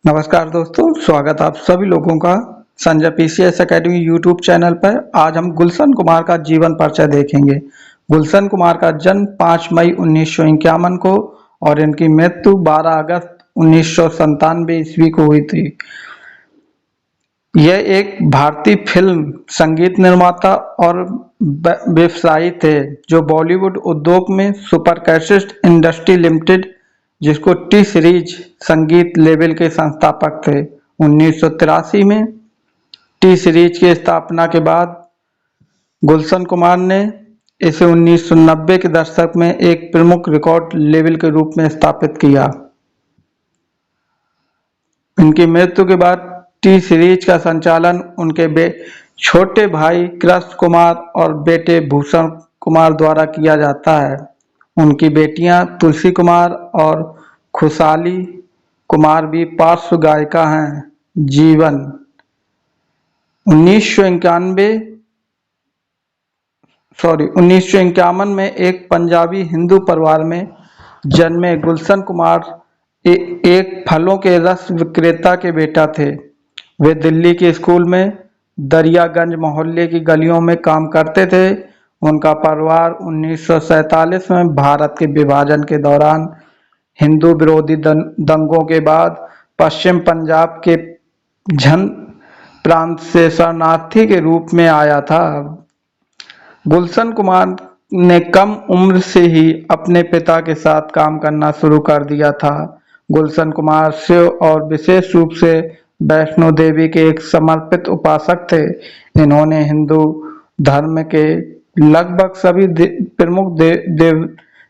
नमस्कार दोस्तों, स्वागत आप सभी लोगों का Sanjay PCS academy YouTube channel पर। आज हम गुलशन कुमार का जीवन परिचय देखेंगे। गुलशन कुमार का जन्म 5 मई 1951 को और इनकी मृत्यु 12 अगस्त 1997 ईस्वी को हुई थी। यह एक भारतीय फिल्म, संगीत निर्माता और व्यवसायी थे जो बॉलीवुड उद्योग में सुपर कैसेट इंडस्ट्री लिमिटेड, जिसको टी सीरीज संगीत लेबल के संस्थापक थे। 1983 में टी सीरीज की स्थापना के बाद गुलशन कुमार ने इसे 1990 के दशक में एक प्रमुख रिकॉर्ड लेबल के रूप में स्थापित किया। इनकी मृत्यु के बाद टी सीरीज का संचालन उनके छोटे भाई कृष्ण कुमार और बेटे भूषण कुमार द्वारा किया जाता है। उनकी बेटियां तुलसी कुमार और खुशहाली कुमार भी पार्श्व गायिका हैं। जीवन 1951 में एक पंजाबी हिंदू परिवार में जन्मे गुलशन कुमार एक फलों के रस विक्रेता के बेटा थे। वे दिल्ली के स्कूल में दरियागंज मोहल्ले की गलियों में काम करते थे। उनका परिवार 1947 में भारत के विभाजन के दौरान हिंदू विरोधी दंगों के बाद पश्चिम पंजाब के झंड प्रांत से शरणार्थी के रूप में आया था। गुलशन कुमार ने कम उम्र से ही अपने पिता के साथ काम करना शुरू कर दिया था। गुलशन कुमार शिव और विशेष रूप से वैष्णो देवी के एक समर्पित उपासक थे। इन्होंने हिंदू धर्म के लगभग सभी प्रमुख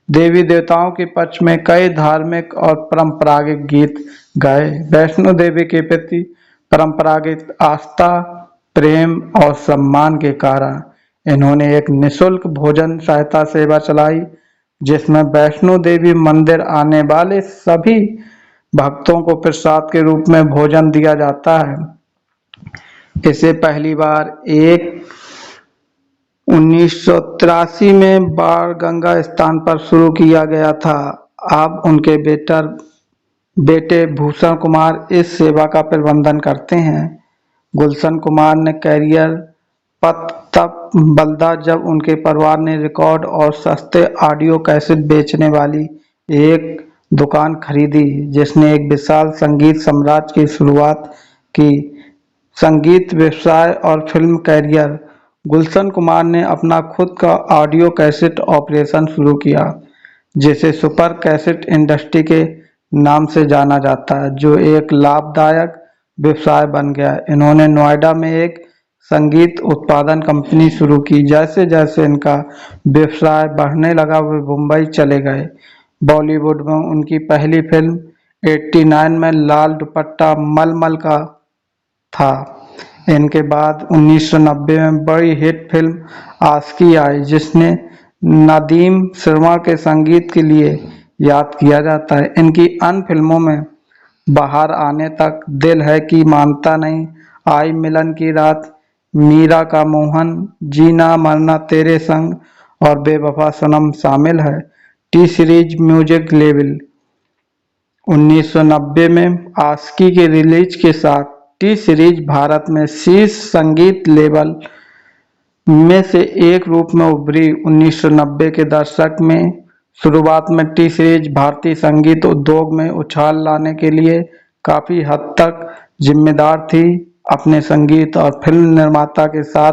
देवी देवताओं के पक्ष में कई धार्मिक और परंपरागत गीत गाए। वैष्णो देवी के प्रति परंपरागत आस्था, प्रेम और सम्मान के कारण इन्होंने एक निःशुल्क भोजन सहायता सेवा चलाई, जिसमें वैष्णो देवी मंदिर आने वाले सभी भक्तों को प्रसाद के रूप में भोजन दिया जाता है। इसे पहली बार 1983 में बाण गंगा स्थान पर शुरू किया गया था। अब उनके बेटे भूषण कुमार इस सेवा का प्रबंधन करते हैं। गुलशन कुमार ने कैरियर पथ तब बदला जब उनके परिवार ने रिकॉर्ड और सस्ते ऑडियो कैसेट बेचने वाली एक दुकान खरीदी, जिसने एक विशाल संगीत साम्राज्य की शुरुआत की। संगीत व्यवसाय और फिल्म कैरियर गुलशन कुमार ने अपना खुद का ऑडियो कैसेट ऑपरेशन शुरू किया, जिसे सुपर कैसेट इंडस्ट्री के नाम से जाना जाता है, जो एक लाभदायक व्यवसाय बन गया। इन्होंने नोएडा में एक संगीत उत्पादन कंपनी शुरू की। जैसे जैसे इनका व्यवसाय बढ़ने लगा, वे मुंबई चले गए। बॉलीवुड में उनकी पहली फिल्म 89 में लाल दुपट्टा मलमल का था। इनके बाद 1990 में बड़ी हिट फिल्म आशिकी आई, जिसने नदीम श्रवण के संगीत के लिए याद किया जाता है। इनकी अन्य फिल्मों में बाहर आने तक, दिल है कि मानता नहीं, आई मिलन की रात, मीरा का मोहन, जीना मरना तेरे संग और बेवफा सनम शामिल है। टी सीरीज म्यूजिक लेबल 1990 में आशिकी के रिलीज के साथ टी सीरीज भारत में शीर्ष संगीत लेबल में से एक रूप में उभरी। 1990 के दशक में शुरुआत में टी सीरीज भारतीय संगीत उद्योग में उछाल लाने के लिए काफी हद तक जिम्मेदार थी। अपने संगीत और फिल्म निर्माता के साथ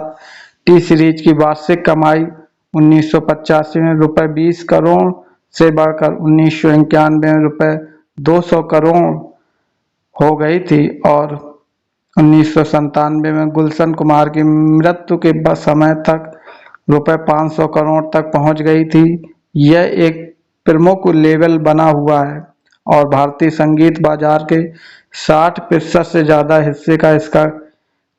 टी सीरीज की वार्षिक कमाई 1985 में रुपए 20 करोड़ से बढ़कर 1991 में रुपए 200 करोड़ हो गई थी और 1997 में गुलशन कुमार की मृत्यु के समय तक रुपए 500 करोड़ तक पहुंच गई थी। यह एक प्रमुख लेबल बना हुआ है और भारतीय संगीत बाजार के 60% से ज्यादा हिस्से का इसका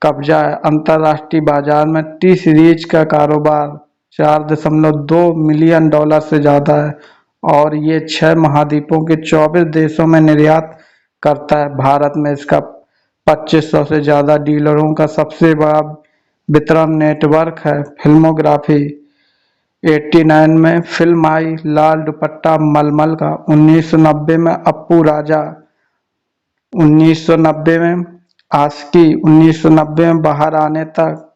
कब्जा है। अंतर्राष्ट्रीय बाजार में टी सीरीज का कारोबार $4.2 मिलियन से ज्यादा है और ये 6 महाद्वीपों के 24 देशों में निर्यात करता है। भारत में इसका 2500 से ज्यादा डीलरों का सबसे बड़ा वितरण नेटवर्क है। फिल्मोग्राफी 89 में फिल्म आई लाल दुपट्टा मलमल का। 1990 में अप्पू राजा 1990 में आशिकी 1990 में बाहर आने तक,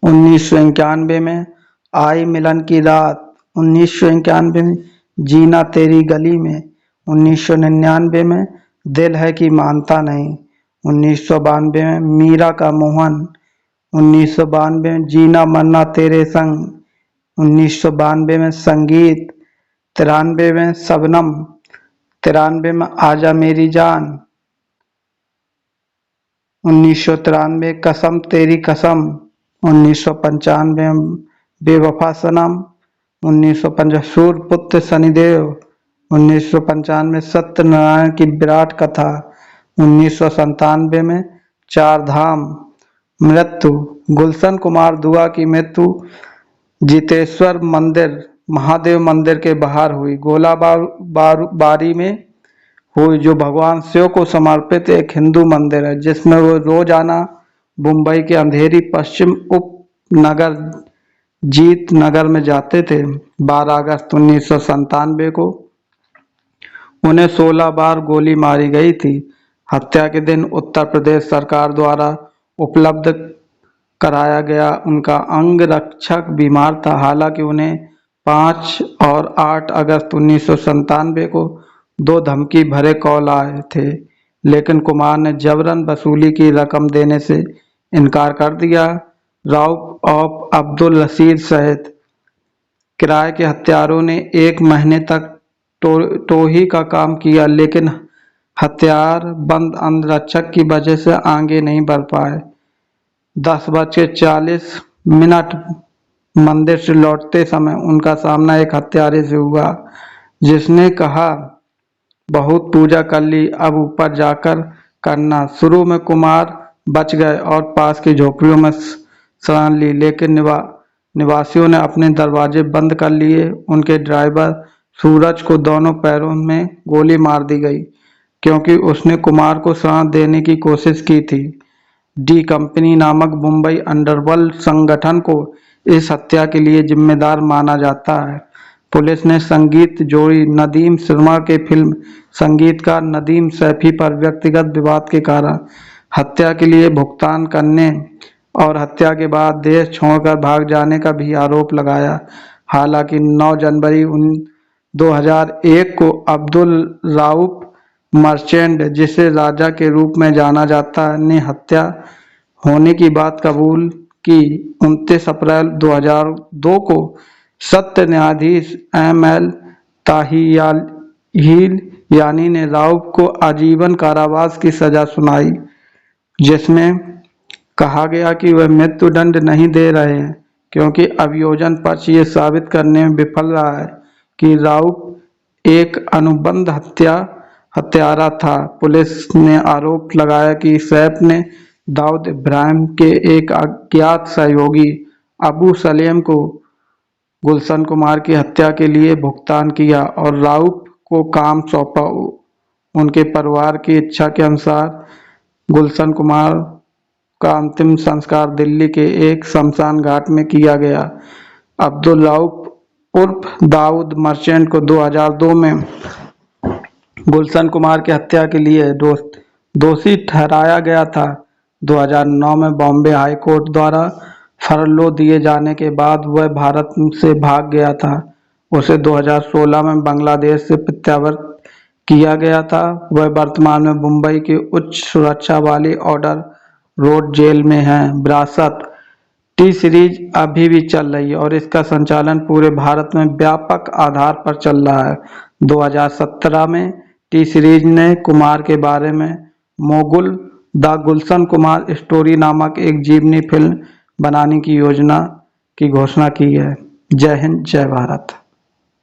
1991 में आई मिलन की रात, 1991 में जीना तेरी गली में, 1999 में दिल है कि मानता नहीं, 1992 में मीरा का मोहन, 1992 में जीना मरना तेरे संग, 1992 में संगीत, 93 में शबनम, 93 में आजा मेरी जान, 1993 कसम तेरी कसम, 1995 में बेवफा सनम, 1950 सूर्यपुत्र शनिदेव, 1995 सत्यनारायण की विराट कथा, 1997 में चार धाम, मृत्यु गुलशन कुमार दुआ की मृत्यु जितेश्वर मंदिर महादेव मंदिर के बाहर हुई, गोलाबारी में हुई, जो भगवान शिव को समर्पित एक हिंदू मंदिर है, जिसमें वो रोजाना मुंबई के अंधेरी पश्चिम उपनगर जीत नगर में जाते थे। 12 अगस्त 1997 को उन्हें 16 बार गोली मारी गई थी। हत्या के दिन उत्तर प्रदेश सरकार द्वारा उपलब्ध कराया गया उनका अंग रक्षक बीमार था। हालांकि उन्हें 5 और 8 अगस्त 1997 को 2 धमकी भरे कॉल आए थे, लेकिन कुमार ने जबरन वसूली की रकम देने से इनकार कर दिया। राउफ ऑफ अब्दुल रशीद सहित किराए के हत्यारों ने 1 महीने तक टोही का काम किया, लेकिन हथियार बंद अंगरक्षक की वजह से आगे नहीं बढ़ पाए। 10:40 मंदिर से लौटते समय उनका सामना एक हत्यारे से हुआ, जिसने कहा बहुत पूजा कर ली, अब ऊपर जाकर करना। शुरू में कुमार बच गए और पास की झोपड़ियों में शरण ली, लेकिन निवासियों ने अपने दरवाजे बंद कर लिए। उनके ड्राइवर सूरज को दोनों पैरों में गोली मार दी गई, क्योंकि उसने कुमार को शरण देने की कोशिश की थी। डी कंपनी नामक मुंबई अंडरवर्ल्ड संगठन को इस हत्या के लिए जिम्मेदार माना जाता है। पुलिस ने संगीत जोड़ी नदीम शर्मा के फिल्म संगीतकार नदीम सैफी पर व्यक्तिगत विवाद के कारण हत्या के लिए भुगतान करने और हत्या के बाद देश छोड़कर भाग जाने का भी आरोप लगाया। हालांकि 9 जनवरी 2001 को अब्दुल राउफ मर्चेंट, जिसे राजा के रूप में जाना जाता है, ने हत्या होने की बात कबूल की। 29 अप्रैल 2002 को सत्य न्यायाधीश ML ताहियानी ने राउफ को आजीवन कारावास की सजा सुनाई, जिसमें कहा गया कि वह मृत्युदंड नहीं दे रहे हैं, क्योंकि अभियोजन पक्ष ये साबित करने में विफल रहा है कि राउफ एक अनुबंध हत्यारा था। पुलिस ने आरोप लगाया कि सैफ ने दाऊद इब्राहिम के एक अज्ञात सहयोगी अबू सलेम को गुलशन कुमार की हत्या के लिए भुगतान किया और राउफ को काम सौंपा। उनके परिवार की इच्छा के अनुसार गुलशन कुमार का अंतिम संस्कार दिल्ली के एक शमशान घाट में किया गया। अब्दुल राउफ उर्फ दाऊद मर्चेंट को 2002 में गुलशन कुमार की हत्या के लिए दोषी ठहराया गया था। 2009 में बॉम्बे हाई कोर्ट द्वारा फरलो दिए जाने के बाद वह भारत से भाग गया था। उसे 2016 में बांग्लादेश से प्रत्यावर्तित किया गया था। वह वर्तमान में मुंबई की उच्च सुरक्षा वाली ऑर्डर रोड जेल में है। विरासत टी सीरीज अभी भी चल रही है और इसका संचालन पूरे भारत में व्यापक आधार पर चल रहा है। 2017 में टी सीरीज ने कुमार के बारे में Mogul the Gulshan Kumar story नामक एक जीवनी फिल्म बनाने की घोषणा की है। जय हिंद, जय भारत।